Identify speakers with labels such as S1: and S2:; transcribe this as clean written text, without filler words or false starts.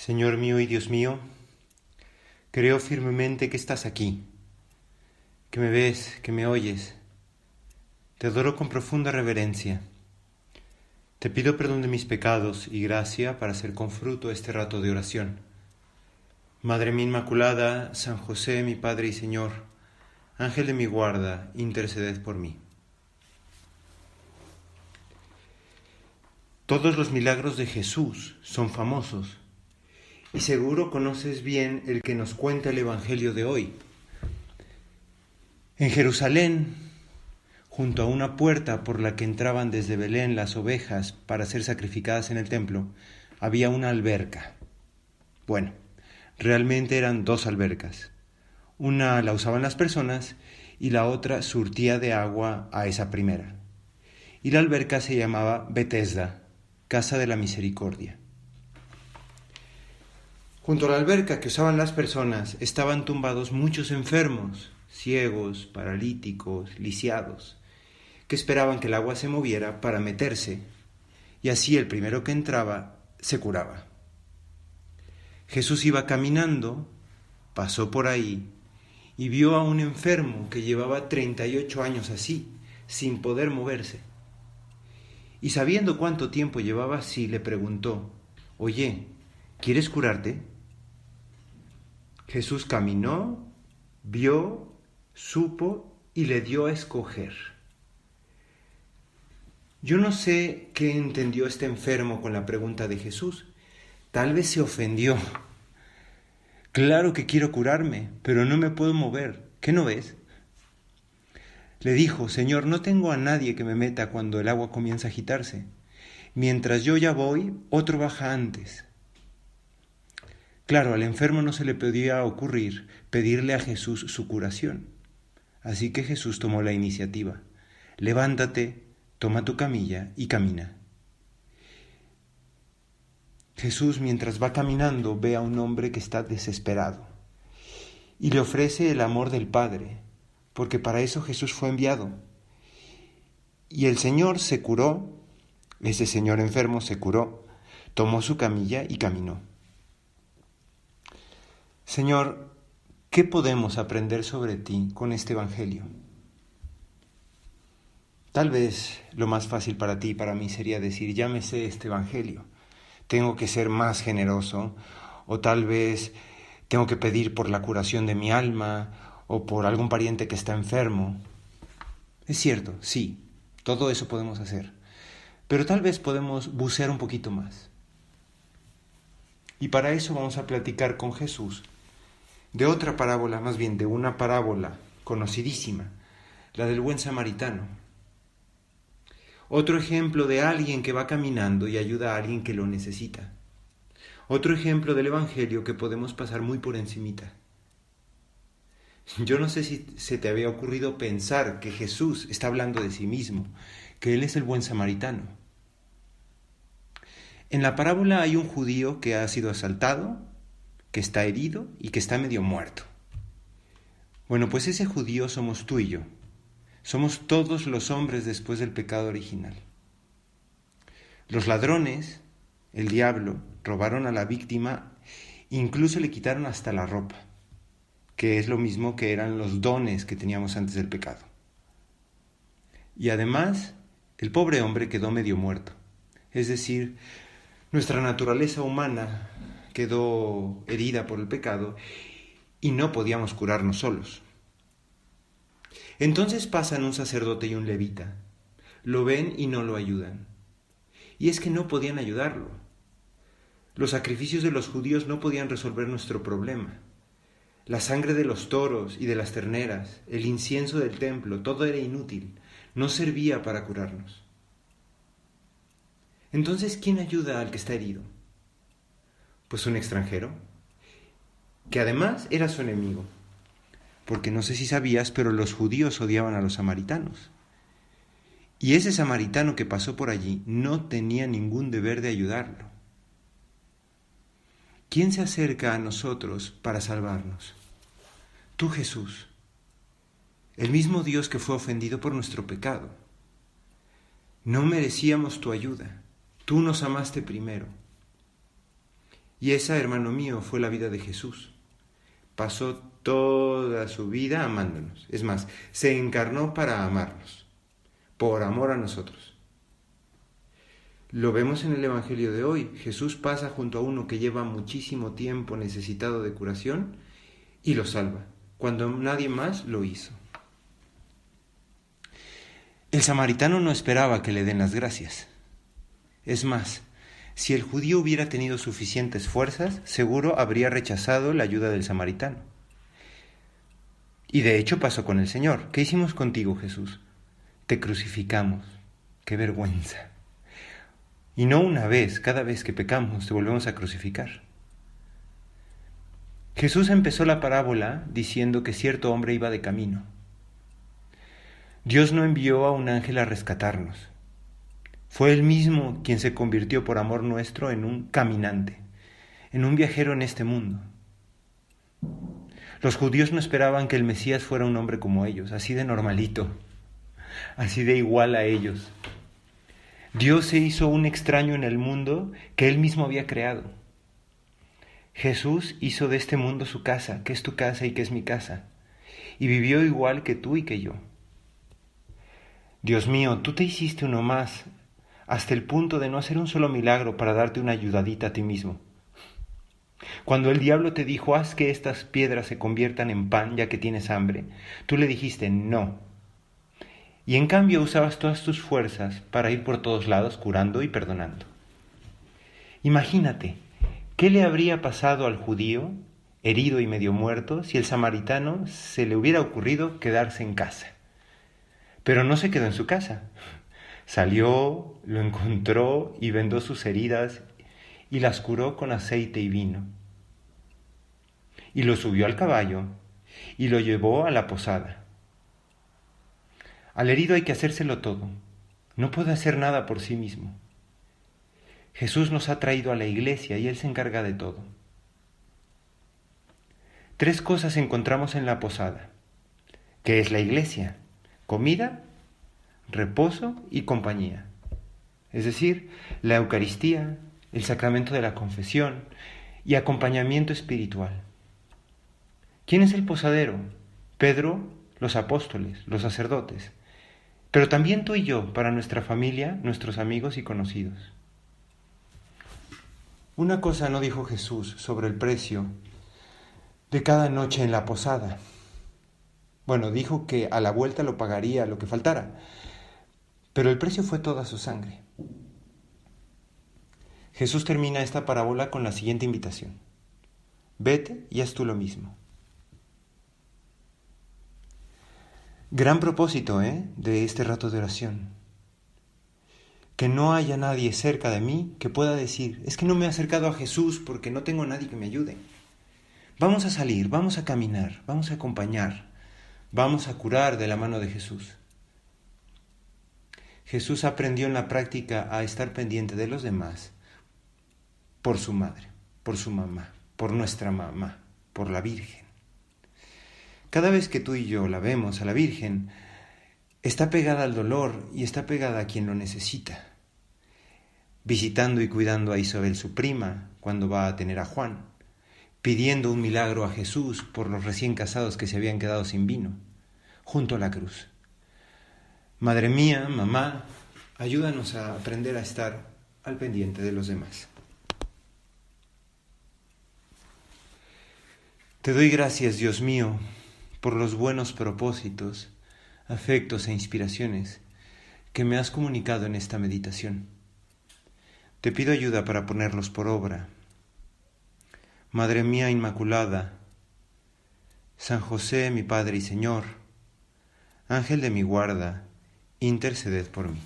S1: Señor mío y Dios mío, creo firmemente que estás aquí, que me ves, que me oyes. Te adoro con profunda reverencia. Te pido perdón de mis pecados y gracia para hacer con fruto este rato de oración. Madre mía Inmaculada, San José, mi Padre y Señor, Ángel de mi guarda, interceded por mí. Todos los milagros de Jesús son famosos y seguro conoces bien el que nos cuenta el Evangelio de hoy. En Jerusalén, junto a una puerta por la que entraban desde Belén las ovejas para ser sacrificadas en el templo, había una alberca. Bueno, realmente eran dos albercas. Una la usaban las personas y la otra surtía de agua a esa primera. Y la alberca se llamaba Betesda, Casa de la Misericordia. Junto a la alberca que usaban las personas estaban tumbados muchos enfermos, ciegos, paralíticos, lisiados, que esperaban que el agua se moviera para meterse, y así el primero que entraba se curaba. Jesús iba caminando, pasó por ahí, y vio a un enfermo que llevaba 38 años así, sin poder moverse. Y sabiendo cuánto tiempo llevaba así, le preguntó: «Oye, ¿quieres curarte?». Jesús caminó, vio, supo y le dio a escoger. Yo no sé qué entendió este enfermo con la pregunta de Jesús. Tal vez se ofendió. Claro que quiero curarme, pero no me puedo mover. ¿Qué no ves? Le dijo: «Señor, no tengo a nadie que me meta cuando el agua comienza a agitarse. Mientras yo ya voy, otro baja antes». Claro, al enfermo no se le podía ocurrir pedirle a Jesús su curación. Así que Jesús tomó la iniciativa. «Levántate, toma tu camilla y camina». Jesús, mientras va caminando, ve a un hombre que está desesperado y le ofrece el amor del Padre, porque para eso Jesús fue enviado. Y el Señor se curó, ese señor enfermo se curó, tomó su camilla y caminó. Señor, ¿qué podemos aprender sobre ti con este Evangelio? Tal vez lo más fácil para ti y para mí sería decir: ya me sé este Evangelio, tengo que ser más generoso, o tal vez tengo que pedir por la curación de mi alma, o por algún pariente que está enfermo. Es cierto, sí, todo eso podemos hacer, pero tal vez podemos bucear un poquito más. Y para eso vamos a platicar con Jesús de otra parábola, más bien de una parábola conocidísima, la del buen samaritano. Otro ejemplo de alguien que va caminando y ayuda a alguien que lo necesita. Otro ejemplo del Evangelio que podemos pasar muy por encimita. Yo no sé si se te había ocurrido pensar que Jesús está hablando de sí mismo, que Él es el buen samaritano. En la parábola hay un judío que ha sido asaltado, que está herido y que está medio muerto. Bueno, pues ese judío somos tú y yo. Somos todos los hombres después del pecado original. Los ladrones, el diablo, robaron a la víctima, incluso le quitaron hasta la ropa, que es lo mismo que eran los dones que teníamos antes del pecado. Y además, el pobre hombre quedó medio muerto. Es decir, nuestra naturaleza humana quedó herida por el pecado y no podíamos curarnos solos. Entonces pasan un sacerdote y un levita. Lo ven y no lo ayudan. Y es que no podían ayudarlo. Los sacrificios de los judíos no podían resolver nuestro problema. La sangre de los toros y de las terneras, el incienso del templo, todo era inútil. No servía para curarnos. Entonces, ¿quién ayuda al que está herido? Pues un extranjero, que además era su enemigo. Porque no sé si sabías, pero los judíos odiaban a los samaritanos. Y ese samaritano que pasó por allí no tenía ningún deber de ayudarlo. ¿Quién se acerca a nosotros para salvarnos? Tú, Jesús, el mismo Dios que fue ofendido por nuestro pecado. No merecíamos tu ayuda. Tú nos amaste primero. Y esa, hermano mío, fue la vida de Jesús. Pasó toda su vida amándonos. Es más, se encarnó para amarnos, por amor a nosotros. Lo vemos en el Evangelio de hoy. Jesús pasa junto a uno que lleva muchísimo tiempo necesitado de curación y lo salva, cuando nadie más lo hizo. El samaritano no esperaba que le den las gracias. Es más, si el judío hubiera tenido suficientes fuerzas, seguro habría rechazado la ayuda del samaritano. Y de hecho pasó con el Señor. ¿Qué hicimos contigo, Jesús? Te crucificamos. ¡Qué vergüenza! Y no una vez, cada vez que pecamos te volvemos a crucificar. Jesús empezó la parábola diciendo que cierto hombre iba de camino. Dios no envió a un ángel a rescatarnos. Fue Él mismo quien se convirtió por amor nuestro en un caminante, en un viajero en este mundo. Los judíos no esperaban que el Mesías fuera un hombre como ellos, así de normalito, así de igual a ellos. Dios se hizo un extraño en el mundo que Él mismo había creado. Jesús hizo de este mundo su casa, que es tu casa y que es mi casa, y vivió igual que tú y que yo. Dios mío, tú te hiciste uno más, hasta el punto de no hacer un solo milagro para darte una ayudadita a ti mismo. Cuando el diablo te dijo, haz que estas piedras se conviertan en pan ya que tienes hambre, tú le dijiste no. Y en cambio usabas todas tus fuerzas para ir por todos lados curando y perdonando. Imagínate, ¿qué le habría pasado al judío, herido y medio muerto, si el samaritano se le hubiera ocurrido quedarse en casa? Pero no se quedó en su casa. Salió, lo encontró y vendó sus heridas y las curó con aceite y vino. Y lo subió al caballo y lo llevó a la posada. Al herido hay que hacérselo todo. No puede hacer nada por sí mismo. Jesús nos ha traído a la iglesia y Él se encarga de todo. 3 cosas encontramos en la posada. ¿Qué es la iglesia? Comida, reposo y compañía. Es decir, la Eucaristía, el sacramento de la confesión y acompañamiento espiritual. ¿Quién es el posadero? Pedro, los apóstoles, los sacerdotes. Pero también tú y yo, para nuestra familia, nuestros amigos y conocidos. Una cosa no dijo Jesús sobre el precio de cada noche en la posada. Bueno, dijo que a la vuelta lo pagaría lo que faltara, pero el precio fue toda su sangre. Jesús termina esta parábola con la siguiente invitación. Vete y haz tú lo mismo. Gran propósito, de este rato de oración. Que no haya nadie cerca de mí que pueda decir, es que no me he acercado a Jesús porque no tengo nadie que me ayude. Vamos a salir, vamos a caminar, vamos a acompañar, vamos a curar de la mano de Jesús. Jesús aprendió en la práctica a estar pendiente de los demás por su madre, por su mamá, por nuestra mamá, por la Virgen. Cada vez que tú y yo la vemos a la Virgen, está pegada al dolor y está pegada a quien lo necesita, visitando y cuidando a Isabel, su prima, cuando va a tener a Juan, pidiendo un milagro a Jesús por los recién casados que se habían quedado sin vino, junto a la cruz. Madre mía, mamá, ayúdanos a aprender a estar al pendiente de los demás. Te doy gracias, Dios mío, por los buenos propósitos, afectos e inspiraciones que me has comunicado en esta meditación. Te pido ayuda para ponerlos por obra. Madre mía Inmaculada, San José, mi Padre y Señor, Ángel de mi guarda, interceded por mí.